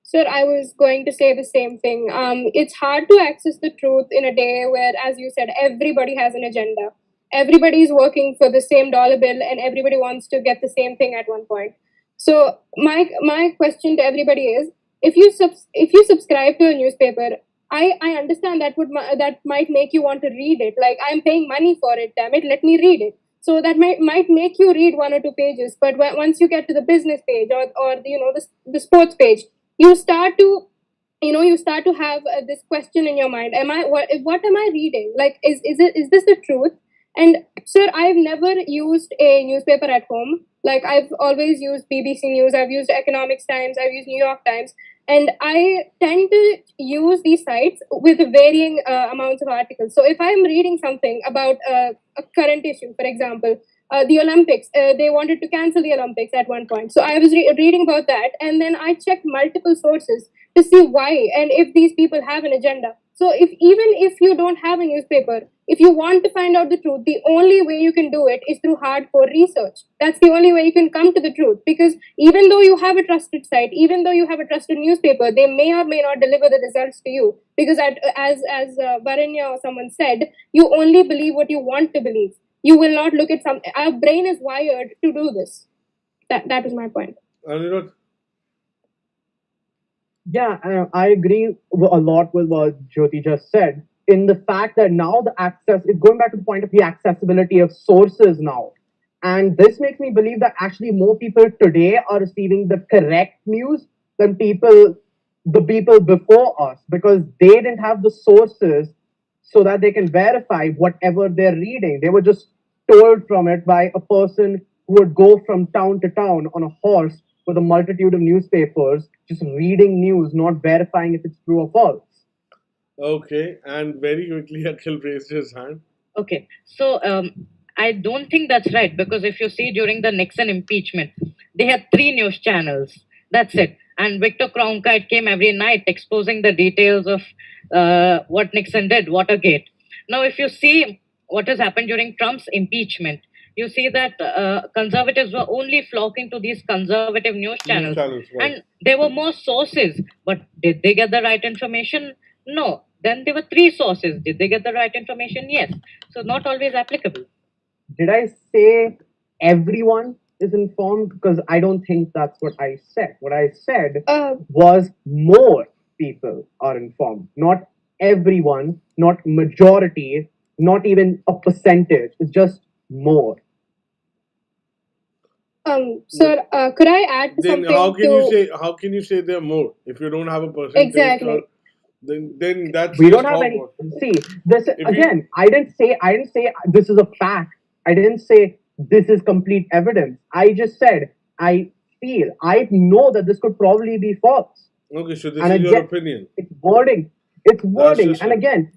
Sir, I was going to say the same thing. It's hard to access the truth in a day where, as you said, everybody has an agenda. Everybody is working for the same dollar bill, and everybody wants to get the same thing at one point. So my question to everybody is: if you subscribe to a newspaper, I understand that might make you want to read it. Like, I'm paying money for it, damn it, let me read it. So that might make you read 1 or 2 pages. But once you get to the business page, or the sports page, you start to have this question in your mind: what am I reading? Like, is this the truth? And sir, I've never used a newspaper at home. Like, I've always used BBC News, I've used Economics Times, I've used New York Times, and I tend to use these sites with varying amounts of articles. So if I'm reading something about a current issue, for example, the Olympics, they wanted to cancel the Olympics at one point. So I was reading about that, and then I checked multiple sources to see why and if these people have an agenda. So even if you don't have a newspaper, if you want to find out the truth, the only way you can do it is through hardcore research. That's the only way you can come to the truth. Because even though you have a trusted site, even though you have a trusted newspaper, they may or may not deliver the results to you. Because as Varenya or someone said, you only believe what you want to believe. You will not look at something. Our brain is wired to do this. That is my point. Anirudh. Yeah, I agree a lot with what Jyoti just said. In the fact that now the access is going back to the point of the accessibility of sources now. And this makes me believe that actually more people today are receiving the correct news than the people before us, because they didn't have the sources so that they can verify whatever they're reading. They were just told from it by a person who would go from town to town on a horse with a multitude of newspapers, just reading news, not verifying if it's true or false. Okay, and very quickly, Akhil raised his hand. Okay, so I don't think that's right, because if you see during the Nixon impeachment, they had 3 news channels. That's it. And Victor Cronkite came every night exposing the details of what Nixon did, Watergate. Now, if you see what has happened during Trump's impeachment, you see that conservatives were only flocking to these conservative news channels. Right. And there were more sources. But did they get the right information? No. Then there were 3 sources. Did they get the right information? Yes. So not always applicable. Did I say everyone is informed? Because I don't think that's what I said. What I said was more people are informed. Not everyone, not majority, not even a percentage. It's just more. Sir, could I add Then something? How can you say there are more if you don't have a percentage? Exactly. Then that's we don't have any. See this again. I didn't say this is a fact. I didn't say this is complete evidence. I just said I know that this could probably be false. Okay, so this is your opinion. It's wording. And again,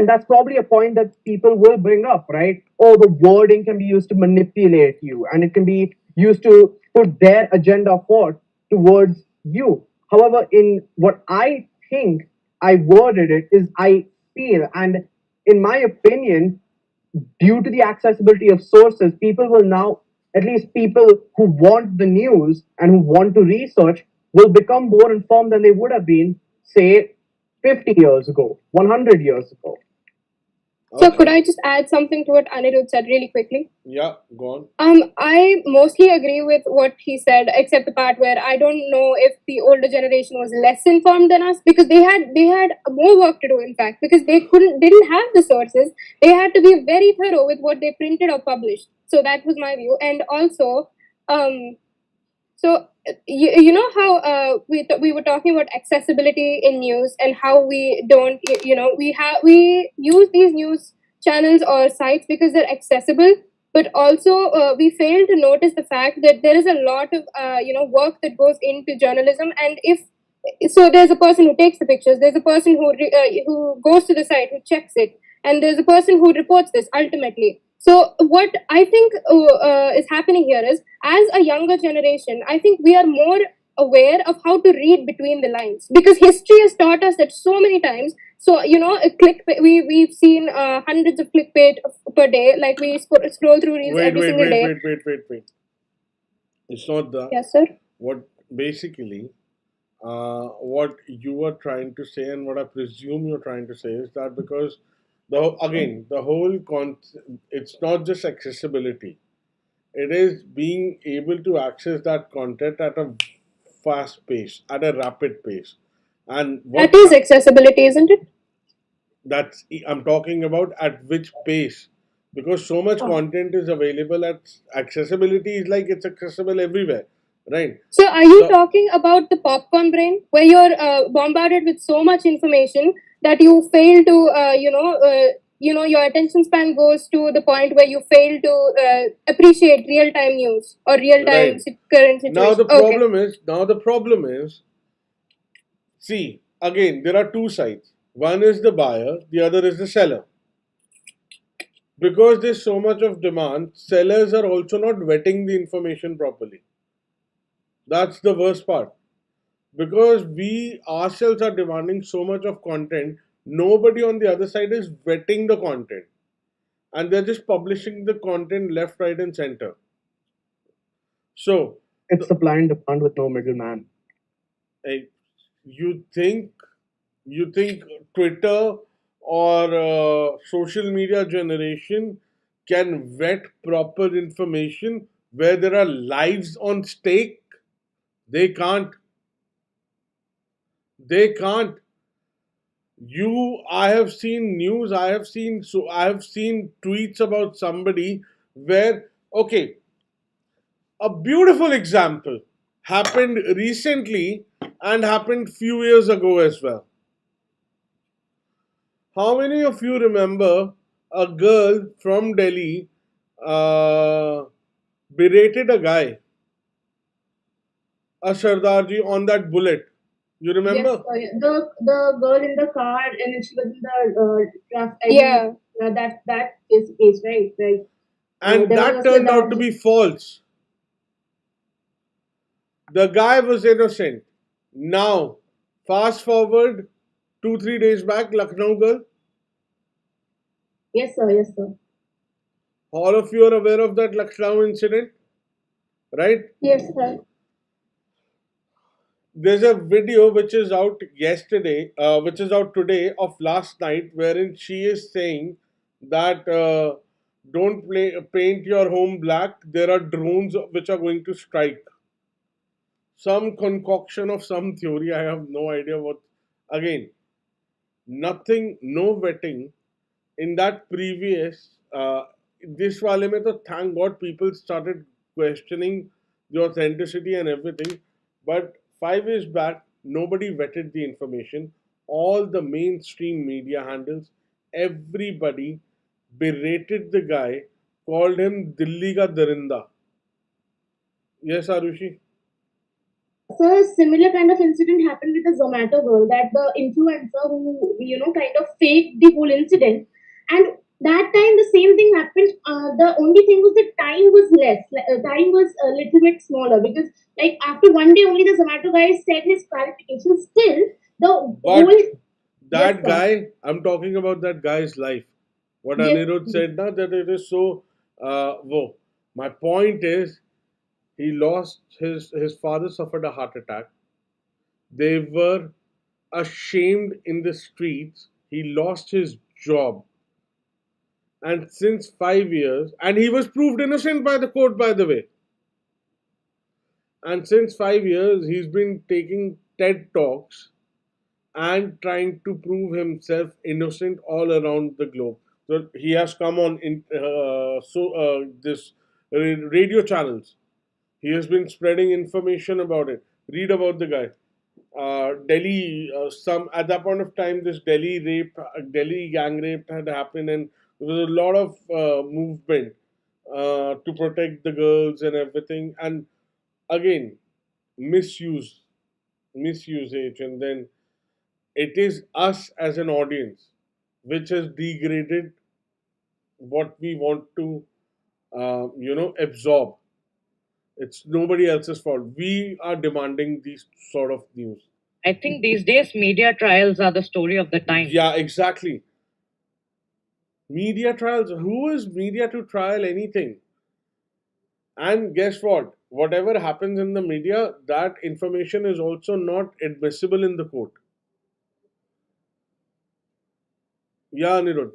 that's probably a point that people will bring up, right? Oh, the wording can be used to manipulate you, and it can be used to put their agenda forth towards you. However, in what I think I worded it is I feel, and in my opinion, due to the accessibility of sources, people will now, at least people who want the news and who want to research, will become more informed than they would have been, say, 50 years ago, 100 years ago. So could I just add something to what Anirudh said really quickly? Yeah, go on. I mostly agree with what he said, except the part where I don't know if the older generation was less informed than us, because they had more work to do, in fact, because they didn't have the sources. They had to be very thorough with what they printed or published. So that was my view. And also, so you know how we were talking about accessibility in news and how we don't, we use these news channels or sites because they're accessible, but also we fail to notice the fact that there is a lot of work that goes into journalism. And so there's a person who takes the pictures, there's a person who goes to the site, who checks it, and there's a person who reports this ultimately. So what I think is happening here is, as a younger generation, I think we are more aware of how to read between the lines, because history has taught us that so many times. So a we've seen hundreds of clickbait per day, like we scroll through reels Wait, every wait, single wait, day. wait, wait, wait, wait. It's not that. Yes, sir. What basically, what you are trying to say, and what I presume you're trying to say, is that because the whole it's not just accessibility. It is being able to access that content at a fast pace, at a rapid pace. And That what is accessibility, isn't it? that's I'm talking about, at which pace, because so much Oh. content is available. At accessibility is like it's accessible everywhere, right? So, are you The talking about the popcorn brain, where you're bombarded with so much information that you fail to, your attention span goes to the point where you fail to appreciate real time news or real time right current now situation? Okay. the problem is, see, again, there are two sides. One is the buyer, the other is the seller. Because there's so much of demand, sellers are also not vetting the information properly. That's the worst part. Because we ourselves are demanding so much of content, nobody on the other side is vetting the content. And they're just publishing the content left, right, and center. So, It's supply and demand with no middleman. eh, you think you think Twitter or social media generation can vet proper information where there are lives on stake? They can't. They can't. I have seen news. I have seen tweets about somebody where, okay, a beautiful example happened recently and happened few years ago as well. How many of you remember a girl from Delhi uh, berated a guy, a Sardarji, on that bullet? You Yes, remember? the girl in the car and she was in the Yeah. that is right, right. And There was that a turned out to Siddharth. be false. The guy was innocent. Now, fast forward 2, 3 days back, Lucknow girl. Yes, sir. Yes, sir. All of you are aware of that Lucknow incident, right? Yes, sir. There's a video which is out which is out today, of last night, wherein she is saying that don't paint your home black. There are drones which are going to strike. Some concoction of some theory. I have no idea what. Again, nothing, no vetting in that previous. This wale mein to, thank God, people started questioning the authenticity and everything. But 5 years back, nobody vetted the information. All the mainstream media handles, everybody berated the guy, called him Dilli ka Darinda. Yes, Arushi? So a similar kind of incident happened with the Zomato girl, that the influencer who kind of faked the whole incident, and that time the same thing happened. The only thing was the time was less. Time was a little bit smaller, because like after one day only the Zomato guy said his clarification. Still, the whole. But Yes, that sir. guy, I'm talking about that guy's life. What Yes. Anirudh said now, that it is so. Whoa. My point is, he lost his father suffered a heart attack. They were ashamed in the streets. He lost his job, and since 5 years, and he was proved innocent by the court, by the way. And since 5 years, he's been taking TED talks and trying to prove himself innocent all around the globe. So he has come on in this radio channels. He has been spreading information about it. Read about the guy. Delhi, some at that point of time, this Delhi gang rape had happened, and there was a lot of movement to protect the girls and everything. And again, misuse, misusage, and then it is us as an audience which has degraded what we want to absorb. It's nobody else's fault. We are demanding these sort of news. I think these days media trials are the story of the time. Yeah, exactly. Media trials. Who is media to trial anything? And guess what? Whatever happens in the media, that information is also not admissible in the court. Yeah, Anirudh.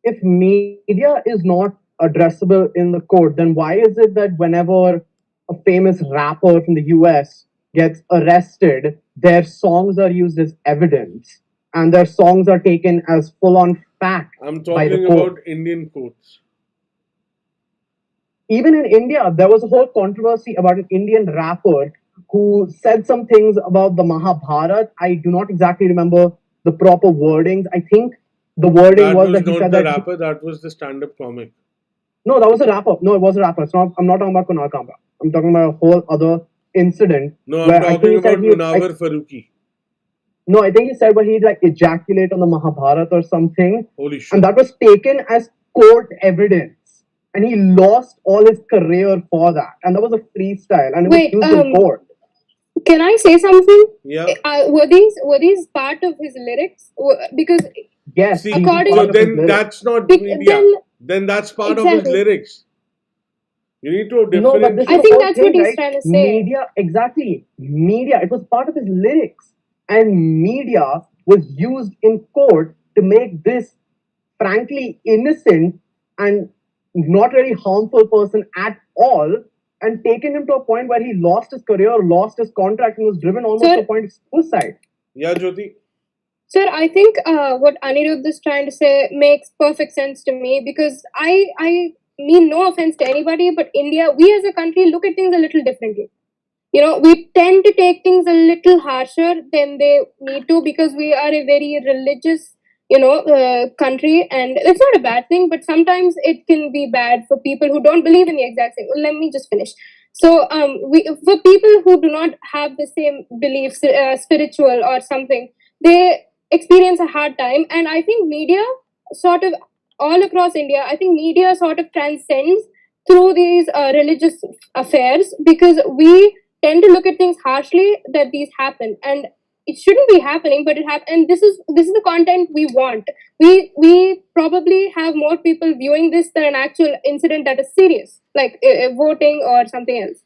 If media is not addressable in the court, then why is it that whenever a famous rapper from the US gets arrested, their songs are used as evidence and their songs are taken as full on fact I'm by the talking court? about Indian courts. Even in India, there was a whole controversy about an Indian rapper who said some things about the Mahabharata. I do not exactly remember the proper wordings. I think the wording That was was that he not said the that rapper, that was the stand up comic. no, that was a rapper. No, it was a rapper. It's not. I'm not talking about Kunal Kamra. I'm talking about a whole other incident No, I'm where I think talking he said about he. Munawar Faruqi. No, I think he said where he'd like ejaculate on the Mahabharata or something, Holy shit. and that was taken as court evidence, and he lost all his career for that, and that was a freestyle, and it was Wait, used in court. can I say something? Yeah. Were these part of his lyrics? Because Yes, See, these are according so part of his then lyrics. that's not Bec- media. then Then that's part of his exactly, lyrics. You need to No, but this is I the differentiate. think whole that's what thing, he's right? trying to say. Media, exactly. Media, it was part of his lyrics. And media was used in court to make this frankly innocent and not really harmful person at all and taken him to a point where he lost his career, lost his contract, and was driven almost to a Sir, point of suicide. Yeah, Jyoti. sir, I think what Anirudh is trying to say makes perfect sense to me because I mean no offense to anybody, but India, we as a country look at things a little differently. We tend to take things a little harsher than they need to because we are a very religious, country, and it's not a bad thing, but sometimes it can be bad for people who don't believe in the exact same. Let me just finish. So, for people who do not have the same beliefs, spiritual or something, they experience a hard time, and I think media sort of all across India, I think media sort of transcends through these religious affairs because we tend to look at things harshly that these happen and it shouldn't be happening but it happens and this is the content we want. We probably have more people viewing this than an actual incident that is serious like voting or something else.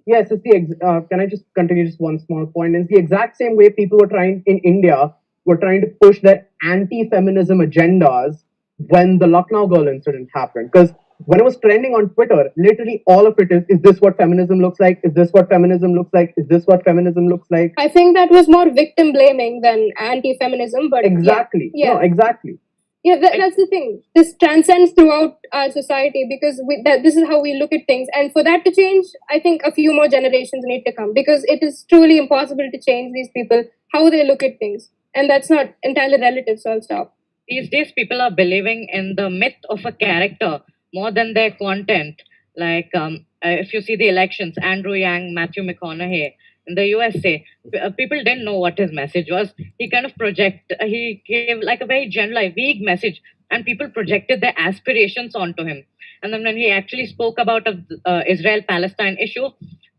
Yes, can I just continue just one small point? It's the exact same way people were trying in India were trying to push their anti-feminism agendas when the Lucknow girl incident happened. Because when it was trending on Twitter, literally all of it is this what feminism looks like? Is this what feminism looks like? Is this what feminism looks like? I think that was more victim blaming than anti-feminism, but Exactly. yeah. No, exactly. Yeah, that's the thing. This transcends throughout our society because this is how we look at things. And for that to change, I think a few more generations need to come because it is truly impossible to change these people, how they look at things. And that's not entirely relative, so I'll stop. These days, people are believing in the myth of a character more than their content. Like, if you see the elections, Andrew Yang, Matthew McConaughey in the USA, people didn't know what his message was. He gave like a very general, vague message, and people projected their aspirations onto him. And then when he actually spoke about a Israel-Palestine issue,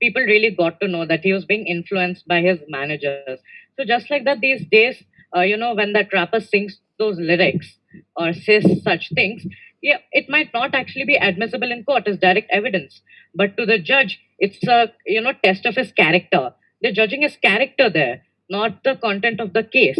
people really got to know that he was being influenced by his managers. So just like that, these days, when that rapper sings those lyrics or says such things, yeah, it might not actually be admissible in court as direct evidence. But to the judge, it's a test of his character. They're judging his character there, not the content of the case.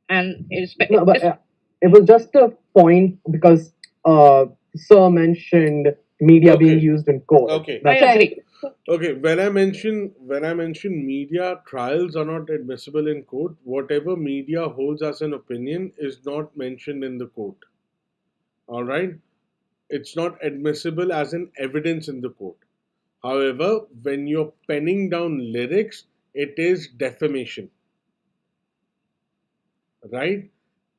And No, but it was just a point because Sir mentioned media being used in court. Okay. I agree. Okay, when I mention media trials are not admissible in court, whatever media holds as an opinion is not mentioned in the court. All right? It's not admissible as an evidence in the court. However, when you're penning down lyrics, it is defamation. Right?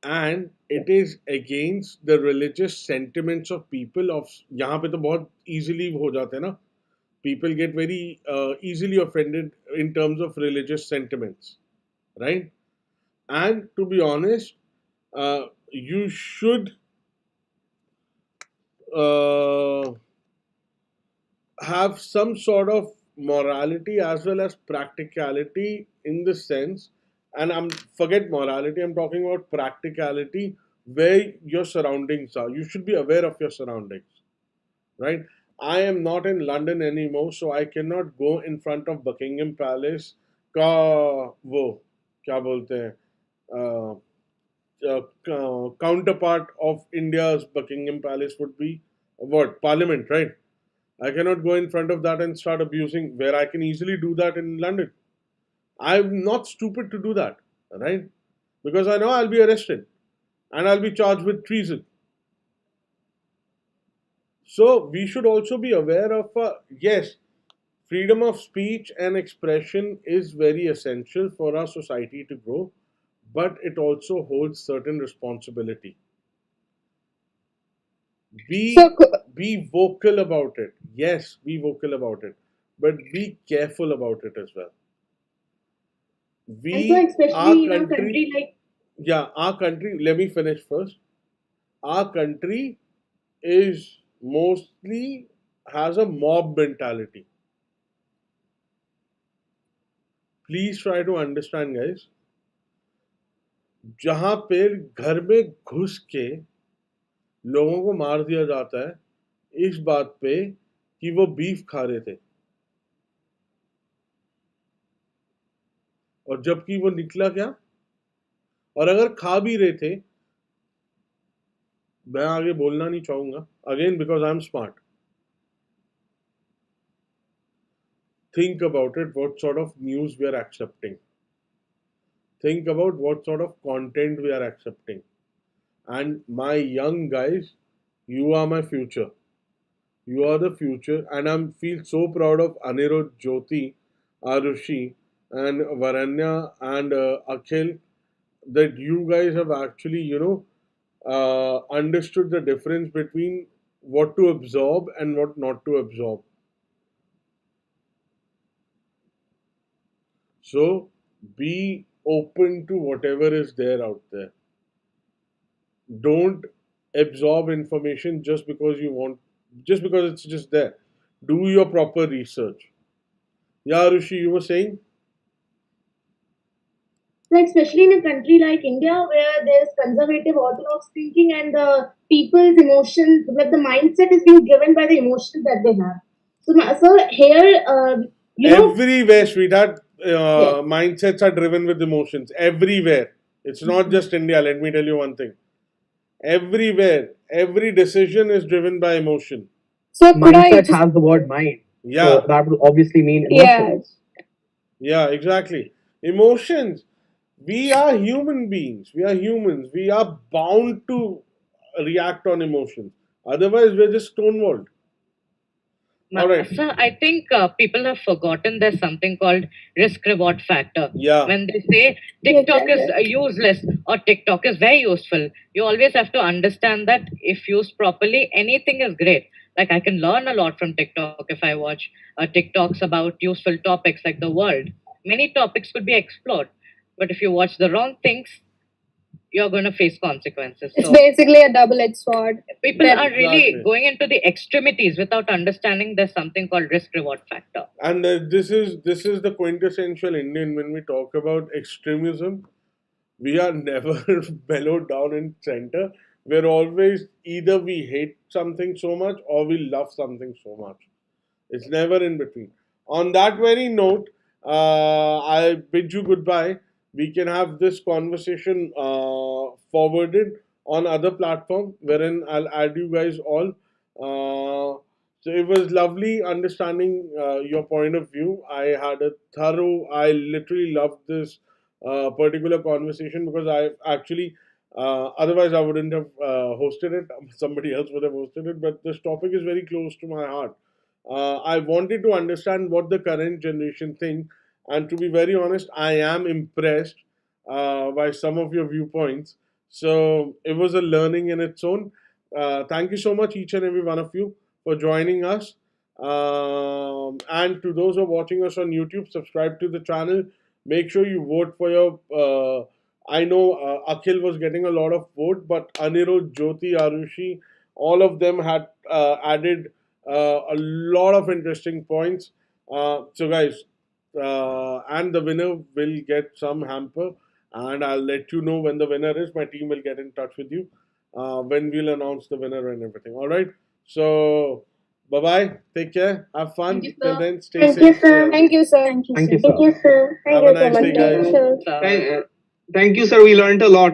And it is against the religious sentiments of people of यहाँ पे तो बहुत easily हो जाते हैं ना. People get very easily offended in terms of religious sentiments, right? And to be honest, you should uh, have some sort of morality as well as practicality, in the sense, and I'm forget morality, I'm talking about practicality, where your surroundings are. You should be aware of your surroundings, right? I am not in London anymore, so I cannot go in front of Buckingham Palace का वो क्या बोलते हैं counterpart of India's Buckingham Palace would be what? Parliament, right? I cannot go in front of that and start abusing, where I can easily do that in London. I'm not stupid to do that, right? Because I know I'll be arrested and I'll be charged with treason. So we should also be aware of, yes, freedom of speech and expression is very essential for our society to grow, but it also holds certain responsibility. Be So, be vocal about it. Yes, be vocal about it, but be careful about it as well. And so, Our especially in our country, country, like, yeah, our country. Let me finish first. Our country is mostly has a mob mentality. Please try to understand, guys. जहां पे घर में घुस के लोगों को मार दिया जाता है इस बात पे कि वो बीफ खा रहे थे, और जबकि वो निकला क्या, और अगर खा भी रहे थे, मैं आगे बोलना नहीं चाहूंगा, again because I am smart. Think about it, what sort of news we are accepting. Think about what sort of content we are accepting. And my young guys, you are my future. You are the future, and I feel so proud of Anirudh, Jyoti, Arushi, and Varanya and Akhil, that you guys have actually, understood the difference between what to absorb and what not to absorb. So be open to whatever is there out there. Don't absorb information just because you want, just because it's just there. Do your proper research. Yeah, Rushi, you were saying? like especially in a country like India where there's conservative orthodox thinking and the people's emotions, but the mindset is being driven by the emotions that they have. So, so here, Everywhere, sweetheart, yes, mindsets are driven with emotions. Everywhere. It's not just India. Let me tell you one thing. Everywhere, every decision is driven by emotion. so could I Mindset just has the word mind. Yeah. So that would obviously mean yeah. emotions. Yeah, exactly. Emotions. We are human beings. We are humans. We are bound to react on emotions. Otherwise, we're just stonewalled. All right. Sir, I think people have forgotten there's something called risk reward factor. Yeah. When they say TikTok is useless or TikTok is very useful, you always have to understand that if used properly, anything is great. Like I can learn a lot from TikTok if I watch TikToks about useful topics like the world. Many topics could be explored. But if you watch the wrong things, you're going to face consequences. It's So basically a double-edged sword. people That- are really Exactly. going into the extremities without understanding there's something called risk reward factor. And this is the quintessential Indian when we talk about extremism. We are never mellowed down in center. We're always either we hate something so much or we love something so much. It's never in between. On that very note, I bid you goodbye. We can have this conversation forwarded on other platform wherein I'll add you guys all. So it was lovely understanding your point of view. I had a thorough. I literally loved this particular conversation because I actually. Otherwise, I wouldn't have hosted it. Somebody else would have hosted it. But this topic is very close to my heart. I wanted to understand what the current generation think, and to be very honest, I am impressed by some of your viewpoints. So it was a learning in its own. Thank you so much, each and every one of you, for joining us. And to those who are watching us on YouTube, subscribe to the channel. Make sure you vote for your. I know Akhil was getting a lot of vote, but Anirudh, Jyoti, Arushi, all of them had added a lot of interesting points. So, guys, and the winner will get some hamper, and I'll let you know when the winner is. My team will get in touch with you when we'll announce the winner and everything. All right. So, bye bye. Take care. Have fun. Till then, stay Thank safe. you, Stay sir. healthy. Thank you, sir. Thank you, Thank you, sir. Have a nice day, guys. Thank you, sir. We learned a lot.